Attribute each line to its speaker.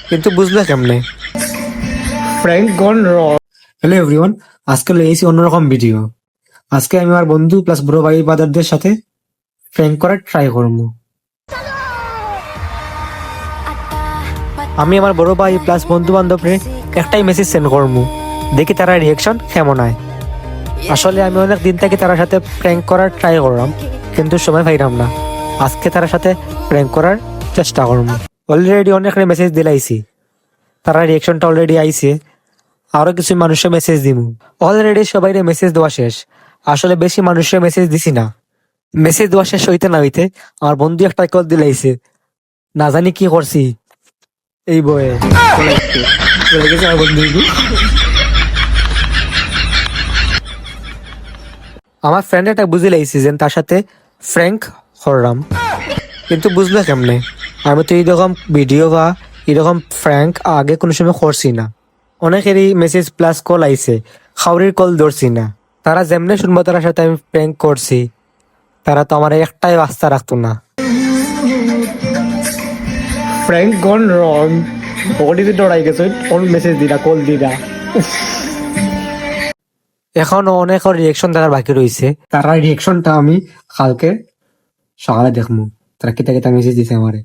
Speaker 1: কিন্তু বুঝলে কেমনে?
Speaker 2: Frank gone wrong.
Speaker 1: Hello everyone, আজকে লেগেছি অন্যরকম ভিডিও। আজকে আমি আমার বন্ধু প্লাস বড় ভাই বাদারদের সাথে প্র্যাঙ্ক করার ট্রাই করবো। আমি আমার বড় ভাই প্লাস বন্ধু বান্ধবরে একটাই মেসেজ সেন্ড করবো, দেখি তারা রিয়াকশন কেমন হয়। আসলে আমি অনেক দিন থেকে তার সাথে প্র্যাঙ্ক করার ট্রাই করলাম, কিন্তু সময় পাইলাম না। আজকে তার সাথে প্র্যাঙ্ক করার চেষ্টা করবো। অলরেডি অনেক মেসেজ দিলাইছি, তারা রিয়াকশনটা অলরেডি আইছে। আরো কিছু মানুষের মেসেজ দিব। অলরেডি সবাই মেসেজ দেওয়া শেষ। আসলে বেশি মানুষের মেসেজ দিছি না। মেসেজ দেওয়া শেষ হইতে না হইতে আমার বন্ধু একটা কল দিলাইছে, না জানি কি করছি এই বয়ে চলে গেছে আমার বন্ধু। আমার ফ্রেন্ড এটা বুঝে লাইছি যে তার সাথে ফ্র্যাঙ্ক করলাম, কিন্তু বুঝলো কেমনে? আমি তো এইরকম ভিডিও বা এরকম ফ্র্যাঙ্ক আগে কোনো সময় করছি না। অনেকেরই মেসেজ প্লাস কল আইছে, খাউরির কল ধরছি না। তারা যেমনে শুনবো তার সাথে আমি প্র্যাঙ্ক করছি, তারা তো আমার একটাই আস্থা রাখতো না।
Speaker 2: Frank gone wrong. What is it ডরাই গেছে? কোন মেসেজ দিলা, কল দিলা?
Speaker 1: এখনো অনেক রিয়েকশন দেখার বাকি রয়েছে। তারা রিয়েকশনটা আমি কালকে সকালে দেখবো, তারা কেটে কেটে মেসেজ দিছে আমারে।